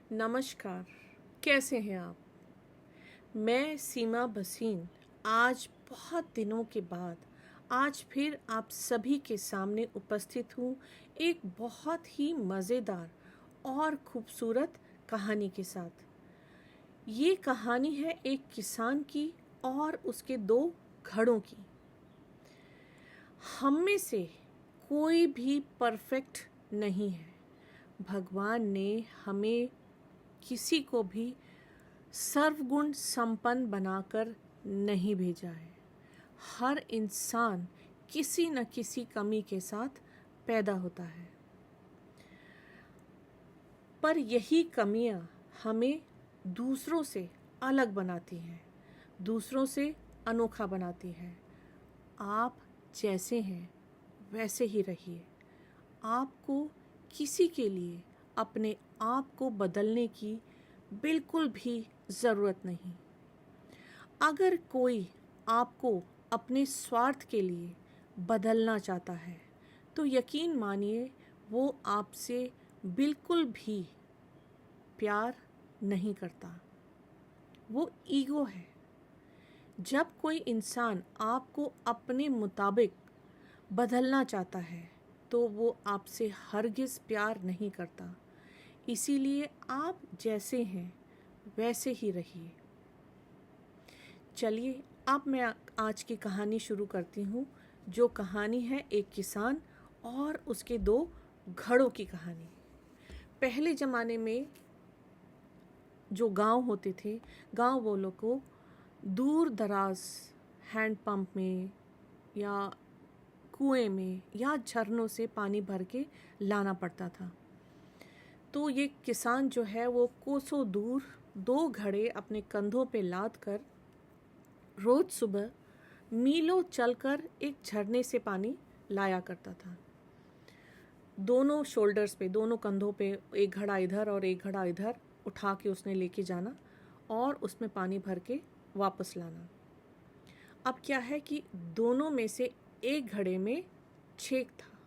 नमस्कार। कैसे हैं आप? मैं सीमा भसीन आज बहुत दिनों के बाद आज फिर आप सभी के सामने उपस्थित हूँ एक बहुत ही मज़ेदार और खूबसूरत कहानी के साथ। ये कहानी है एक किसान की और उसके दो घड़ों की। हम में से कोई भी परफेक्ट नहीं है। भगवान ने हमें किसी को भी सर्वगुण संपन्न बनाकर नहीं भेजा है। हर इंसान किसी न किसी कमी के साथ पैदा होता है, पर यही कमियां हमें दूसरों से अलग बनाती हैं, दूसरों से अनोखा बनाती हैं। आप जैसे हैं वैसे ही रहिए। आपको किसी के लिए अपने आप को बदलने की बिल्कुल भी ज़रूरत नहीं। अगर कोई आपको अपने स्वार्थ के लिए बदलना चाहता है तो यकीन मानिए वो आपसे बिल्कुल भी प्यार नहीं करता। वो ईगो है। जब कोई इंसान आपको अपने मुताबिक बदलना चाहता है तो वो आपसे हरगिज़ प्यार नहीं करता। इसीलिए आप जैसे हैं वैसे ही रहिए। चलिए अब मैं आज की कहानी शुरू करती हूँ, जो कहानी है एक किसान और उसके दो घड़ों की कहानी। पहले ज़माने में जो गांव होते थे, गांव वालों को दूर दराज हैंड पंप में या कुएं में या झरनों से पानी भर के लाना पड़ता था। तो ये किसान जो है वो कोसों दूर दो घड़े अपने कंधों पे लाद कर रोज सुबह मीलों चलकर एक झरने से पानी लाया करता था। दोनों शोल्डर्स पे, दोनों कंधों पे एक घड़ा इधर और एक घड़ा इधर उठा के उसने लेके जाना और उसमें पानी भर के वापस लाना। अब क्या है कि दोनों में से एक घड़े में छेक था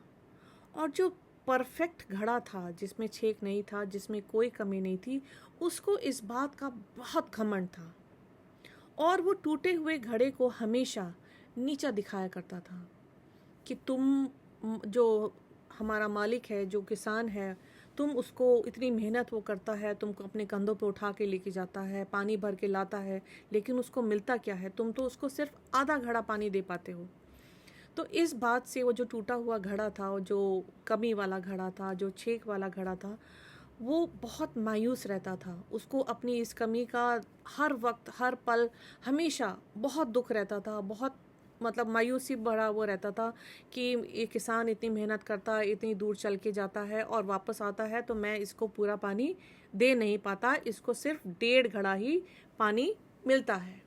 और जो परफेक्ट घड़ा था, जिसमें छेक नहीं था, जिसमें कोई कमी नहीं थी, उसको इस बात का बहुत घमंड था और वो टूटे हुए घड़े को हमेशा नीचा दिखाया करता था कि तुम जो हमारा मालिक है, जो किसान है, तुम उसको इतनी मेहनत वो करता है, तुमको अपने कंधों पे उठा के लेके जाता है, पानी भर के लाता है, लेकिन उसको मिलता क्या है? तुम तो उसको सिर्फ आधा घड़ा पानी दे पाते हो। तो इस बात से वो जो टूटा हुआ घड़ा था, और जो कमी वाला घड़ा था, जो छेक वाला घड़ा था, वो बहुत मायूस रहता था। उसको अपनी इस कमी का हर वक्त, हर पल, हमेशा बहुत दुख रहता था। बहुत मतलब मायूसी भरा वो रहता था कि ये किसान इतनी मेहनत करता, इतनी दूर चल के जाता है और वापस आता है तो मैं इसको पूरा पानी दे नहीं पाता, इसको सिर्फ 1.5 घड़ा ही पानी मिलता है।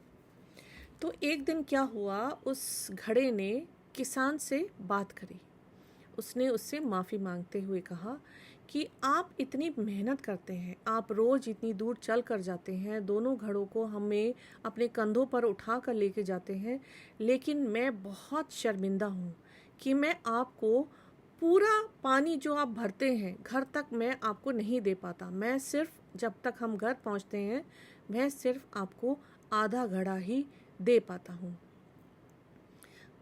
तो एक दिन क्या हुआ, उस घड़े ने किसान से बात करी। उसने उससे माफ़ी मांगते हुए कहा कि आप इतनी मेहनत करते हैं, आप रोज़ इतनी दूर चल कर जाते हैं, दोनों घड़ों को हमें अपने कंधों पर उठा कर लेके जाते हैं, लेकिन मैं बहुत शर्मिंदा हूँ कि मैं आपको पूरा पानी जो आप भरते हैं घर तक मैं आपको नहीं दे पाता। मैं सिर्फ जब तक हम घर पहुँचते हैं मैं सिर्फ आपको आधा घड़ा ही दे पाता हूँ।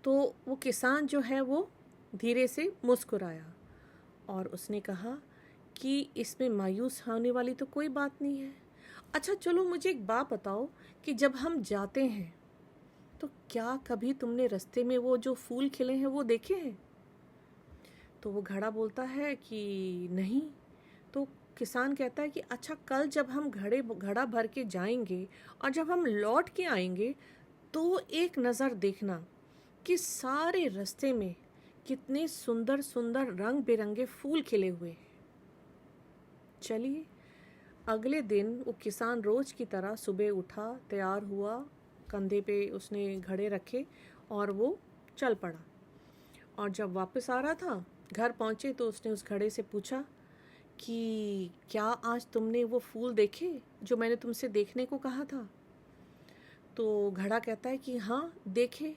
तो वो किसान जो है वो धीरे से मुस्कुराया और उसने कहा कि इसमें मायूस होने वाली तो कोई बात नहीं है। अच्छा चलो मुझे एक बात बताओ कि जब हम जाते हैं तो क्या कभी तुमने रास्ते में वो जो फूल खिले हैं वो देखे हैं? तो वो घड़ा बोलता है कि नहीं। तो किसान कहता है कि अच्छा कल जब हम घड़ा भर के जाएंगे और जब हम लौट के आएंगे तो एक नज़र देखना कि सारे रास्ते में कितने सुंदर सुंदर रंग बिरंगे फूल खिले हुए हैं। चलिए अगले दिन वो किसान रोज की तरह सुबह उठा, तैयार हुआ, कंधे पे उसने घड़े रखे और वो चल पड़ा। और जब वापस आ रहा था, घर पहुंचे तो उसने उस घड़े से पूछा कि क्या आज तुमने वो फूल देखे जो मैंने तुमसे देखने को कहा था? तो घड़ा कहता है कि हाँ देखे।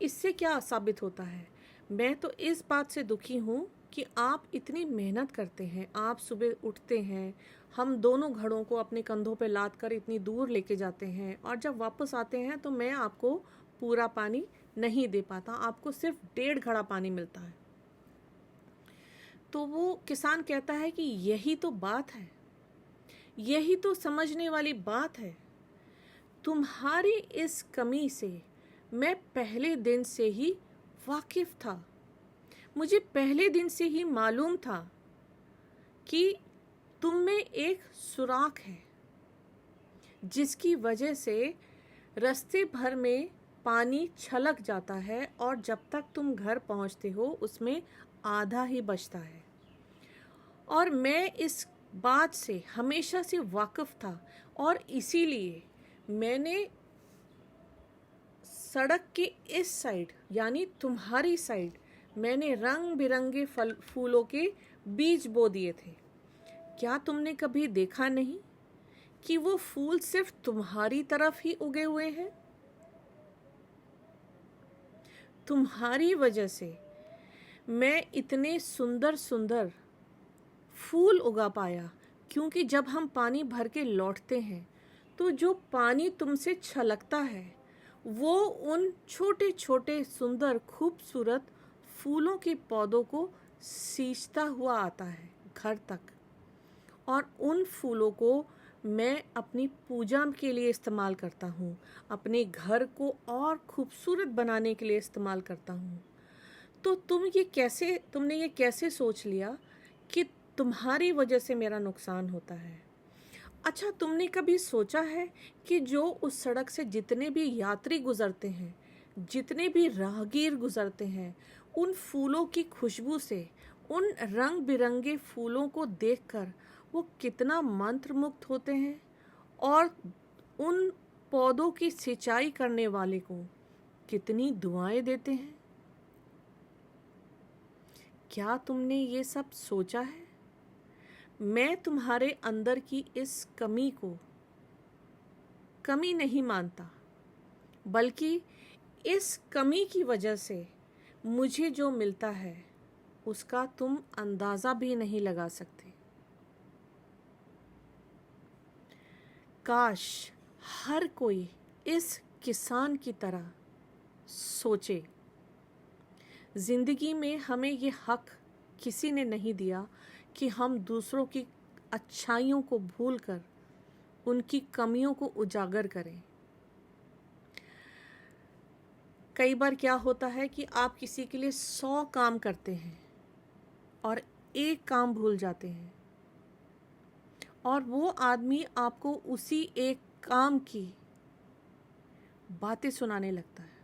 इससे क्या साबित होता है? मैं तो इस बात से दुखी हूँ कि आप इतनी मेहनत करते हैं, आप सुबह उठते हैं, हम दोनों घड़ों को अपने कंधों पे लाद कर इतनी दूर लेके जाते हैं और जब वापस आते हैं तो मैं आपको पूरा पानी नहीं दे पाता, आपको सिर्फ 1.5 घड़ा पानी मिलता है। तो वो किसान कहता है कि यही तो बात है, यही तो समझने वाली बात है। तुम्हारी इस कमी से मैं पहले दिन से ही वाकिफ था, मुझे पहले दिन से ही मालूम था कि तुम में एक सुराख है जिसकी वजह से रास्ते भर में पानी छलक जाता है और जब तक तुम घर पहुंचते हो उसमें आधा ही बचता है। और मैं इस बात से हमेशा से वाकिफ था और इसीलिए मैंने सड़क के इस साइड यानी तुम्हारी साइड मैंने रंग बिरंगे फूलों के बीज बो दिए थे। क्या तुमने कभी देखा नहीं कि वो फूल सिर्फ तुम्हारी तरफ ही उगे हुए हैं? तुम्हारी वजह से मैं इतने सुंदर सुंदर फूल उगा पाया, क्योंकि जब हम पानी भर के लौटते हैं तो जो पानी तुमसे छलकता है वो उन छोटे छोटे सुंदर खूबसूरत फूलों के पौधों को सींचता हुआ आता है घर तक, और उन फूलों को मैं अपनी पूजा के लिए इस्तेमाल करता हूँ, अपने घर को और खूबसूरत बनाने के लिए इस्तेमाल करता हूँ। तो तुमने ये कैसे सोच लिया कि तुम्हारी वजह से मेरा नुकसान होता है? अच्छा, तुमने कभी सोचा है कि जो उस सड़क से जितने भी यात्री गुजरते हैं, जितने भी राहगीर गुजरते हैं, उन फूलों की खुशबू से, उन रंग बिरंगे फूलों को देखकर वो कितना मंत्रमुग्ध होते हैं और उन पौधों की सिंचाई करने वाले को कितनी दुआएं देते हैं? क्या तुमने ये सब सोचा है? मैं तुम्हारे अंदर की इस कमी को कमी नहीं मानता, बल्कि इस कमी की वजह से मुझे जो मिलता है उसका तुम अंदाज़ा भी नहीं लगा सकते। काश हर कोई इस किसान की तरह सोचे। ज़िंदगी में हमें ये हक किसी ने नहीं दिया कि हम दूसरों की अच्छाइयों को भूलकर उनकी कमियों को उजागर करें। कई बार क्या होता है कि आप किसी के लिए 100 काम करते हैं और एक काम भूल जाते हैं, और वो आदमी आपको उसी एक काम की बातें सुनाने लगता है।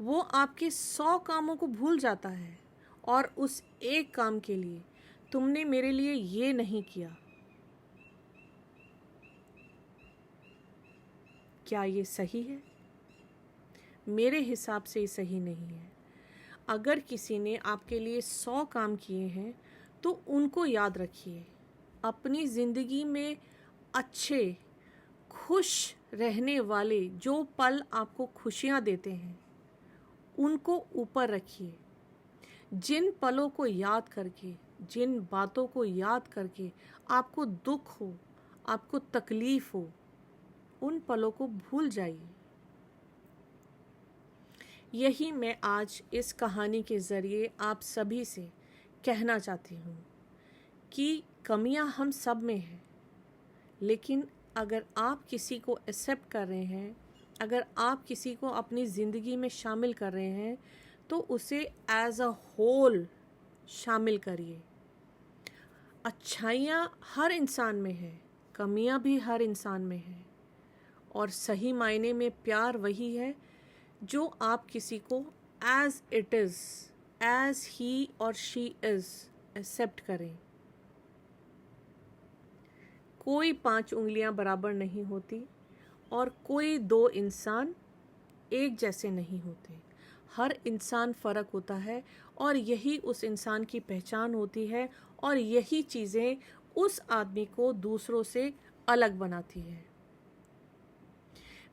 वो आपके 100 कामों को भूल जाता है और उस एक काम के लिए तुमने मेरे लिए ये नहीं किया। क्या ये सही है? मेरे हिसाब से ये सही नहीं है। अगर किसी ने आपके लिए 100 काम किए हैं तो उनको याद रखिए। अपनी ज़िंदगी में अच्छे, खुश रहने वाले जो पल आपको खुशियाँ देते हैं उनको ऊपर रखिए। जिन पलों को याद करके, जिन बातों को याद करके आपको दुख हो, आपको तकलीफ़ हो, उन पलों को भूल जाइए। यही मैं आज इस कहानी के ज़रिए आप सभी से कहना चाहती हूँ कि कमियाँ हम सब में हैं, लेकिन अगर आप किसी को एक्सेप्ट कर रहे हैं, अगर आप किसी को अपनी ज़िंदगी में शामिल कर रहे हैं तो उसे एज अ होल शामिल करिए। अच्छाइयाँ हर इंसान में हैं, कमियाँ भी हर इंसान में हैं, और सही मायने में प्यार वही है जो आप किसी को as it is, as he और शी इज़ एक्सेप्ट करें। कोई 5 उंगलियां बराबर नहीं होती और कोई 2 इंसान एक जैसे नहीं होते। हर इंसान फ़र्क होता है और यही उस इंसान की पहचान होती है, और यही चीज़ें उस आदमी को दूसरों से अलग बनाती है।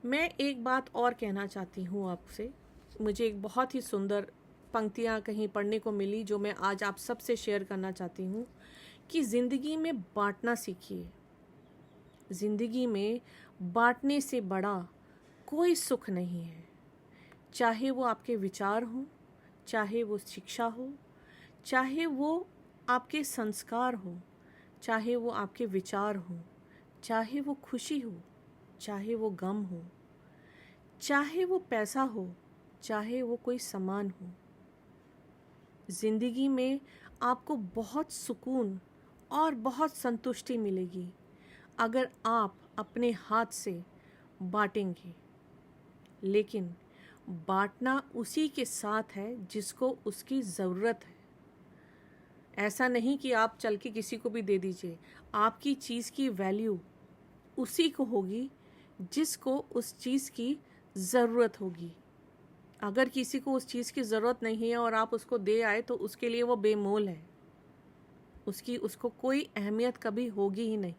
मैं एक बात और कहना चाहती हूँ आपसे। मुझे एक बहुत ही सुंदर पंक्तियाँ कहीं पढ़ने को मिली जो मैं आज आप सबसे शेयर करना चाहती हूँ कि ज़िंदगी में बांटना सीखिए। ज़िंदगी में बांटने से बड़ा कोई सुख नहीं है। चाहे वो आपके विचार हों, चाहे वो शिक्षा हो, चाहे वो आपके संस्कार हो, चाहे वो आपके विचार हो, चाहे वो खुशी हो, चाहे वो गम हो, चाहे वो पैसा हो, चाहे वो कोई सामान हो। ज़िंदगी में आपको बहुत सुकून और बहुत संतुष्टि मिलेगी अगर आप अपने हाथ से बांटेंगे। लेकिन बांटना उसी के साथ है जिसको उसकी ज़रूरत है। ऐसा नहीं कि आप चल के किसी को भी दे दीजिए। आपकी चीज़ की वैल्यू उसी को होगी जिसको उस चीज़ की ज़रूरत होगी। अगर किसी को उस चीज़ की ज़रूरत नहीं है और आप उसको दे आए तो उसके लिए वो बेमोल है। उसको कोई अहमियत कभी होगी ही नहीं।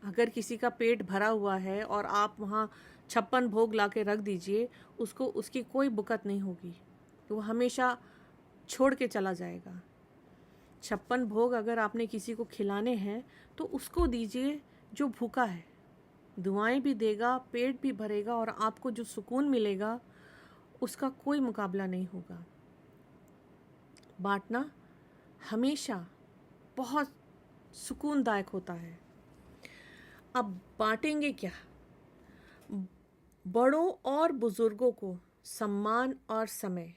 अगर किसी का पेट भरा हुआ है और आप वहाँ 56 भोग ला के रख दीजिए, उसको उसकी कोई बुकत नहीं होगी, वो हमेशा छोड़ के चला जाएगा। 56 भोग अगर आपने किसी को खिलाने हैं तो उसको दीजिए जो भूखा है। दुआएं भी देगा, पेट भी भरेगा और आपको जो सुकून मिलेगा उसका कोई मुकाबला नहीं होगा। बांटना हमेशा बहुत सुकूनदायक होता है। अब बांटेंगे क्या? बड़ों और बुजुर्गों को सम्मान और समय